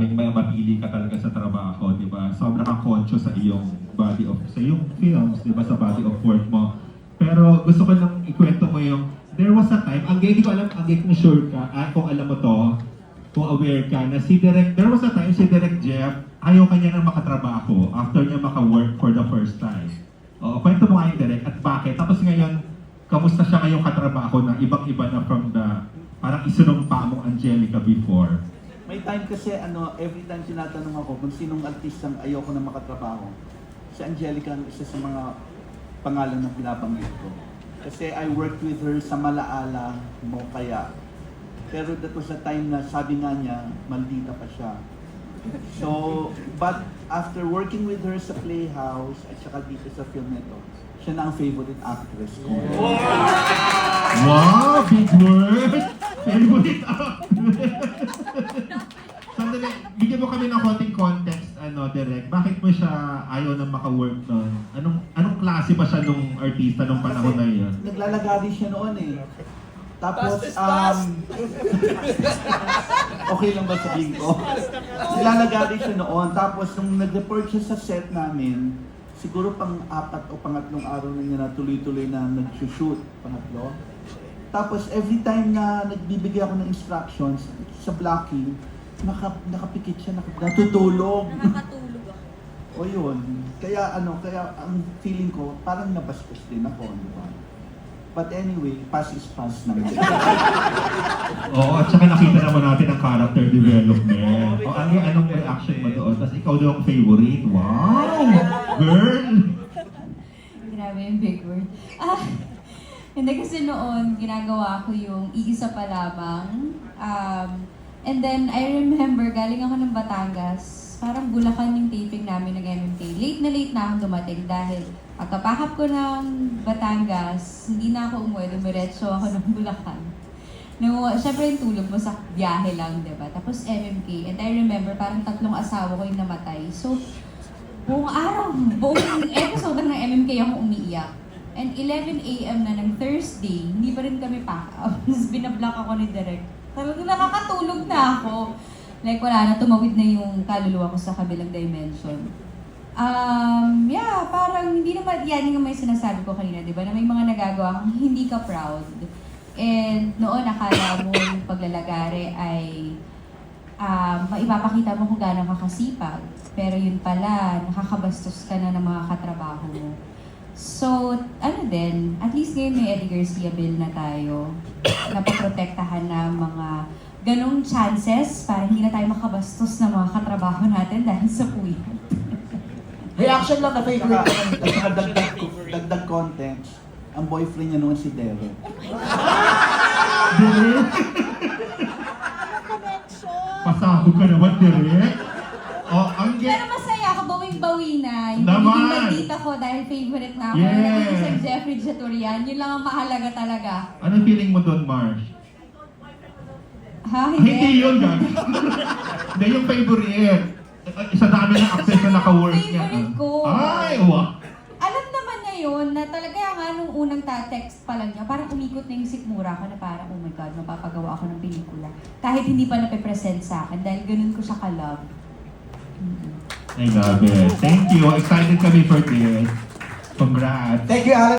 may mapili ka talaga sa trabaho, di ba? Sobrang kang conscious sa iyong body of, sa iyong films, di ba? Sa body of work mo. Pero gusto ko lang ikwento mo yung, there was a time, hindi ko alam, kung sure ka, kung alam mo to, kung aware ka, na there was a time si Direk Jeff, ayaw kanya nang makatrabaho after niya maka-work for the first time. O, kwento mo nga yung Direk at bakit. Tapos ngayon, kamusta siya ngayong katrabaho na ibang-iba na from the, parang isunumpa mong Angelica before? May time kasi, every time tinatanong ako kung sinong artistang ayoko na makatrabaho, si Angelica ang isa sa mga pangalan na pinabanggit ko. Kasi I worked with her sa Malaala mo kaya. Pero that was a time na sabi nga niya, maldita pa siya. So, but after working with her sa Playhouse at saka dito sa film nito, siya na ang favorite actress ko. Wow! Big word! Favorite actress! Sandali, bigyan mo kami ng konting context, Direk. Bakit mo siya ayaw na maka-work nun? Anong klase ba siya nung artista nung panahon na yun? Naglalagari siya noon eh. Tapos, okay lang ba sabihin ko? Naglalagari siya noon. Tapos, nung nag-report siya sa set namin, siguro pang-apat o pangatlong araw na niya na tuloy-tuloy na nag-shoot. Pangatlo. Tapos, every time na nagbibigay ako ng instructions sa blocking, nakapikit siya, natutulog. Nakakatulog ako. O yun. Kaya ang feeling ko, parang nabastos din ako, di ba? But anyway, pass is pass naman. Oo, at saka nakita naman natin ang character development. O, anong reaction mo doon? Tapos ikaw daw ang favorite. Wow! Girl! Grabe yung big word. Hindi kasi noon, ginagawa ko yung iisa pa lamang. And then, I remember, galing ako ng Batangas. Parang Bulacan yung taping namin ng MMK. Late na akong dumating dahil pagkapakap ko ng Batangas, hindi na ako umuwi, dumiretso ako ng Bulacan. No, syempre yung tulog mo sa biyahe lang, diba? Tapos MMK. And I remember, parang 3 asawa ko yung namatay. So, buong episode ng MMK ako umiiyak. And 11 AM na ng Thursday, hindi pa rin kami pack up. Tapos binablock ako ni Direk. Talagang nakakatulog na ako. Like wala na, tumawid na yung kaluluwa ko sa kabilang dimension. Parang hindi naman, yan yung may sinasabi ko kanina, di ba? Na may mga nagagawa kung hindi ka proud. And noon, akala mo yung paglalagare ay maipapakita mo kung gaano ka kasipag. Pero yun pala, nakakabastos ka na ng mga katrabaho mo. So, at least ngayon may Eddie Garcia bill na tayo. Napaprotektahan na mga ganong chances para hindi na tayo makabastos ng mga katrabaho natin dahil sa puwit. Reaction lang na favorite ko. At saka dagdag content, ang boyfriend niya noon si Derek. Direk? Pasabog ka naman, Direk? Pero masaya ako, bawing-bawi na. Yung Naman! pagiging maldita ko dahil favorite na ako. Yes! Naging si Jeffrey Jaturian, yun lang ang mahalaga talaga. Anong feeling mo doon, Marsh? Ha? Hindi yun, gag. Hindi yung favorite. Isa dami ng actress na naka-work niya. Favorite ko. Ay, wow. Alam naman niya yun, na talaga nga nung unang text pa lang niya, parang umikot na yung sikmura ko na parang, oh my God, mapapagawa ako ng pelikula. Kahit hindi pa nape-present sa akin, dahil ganun ko siya ka-love. I love it. Thank you. Excited kami for this. Congrats. Thank you, Alan.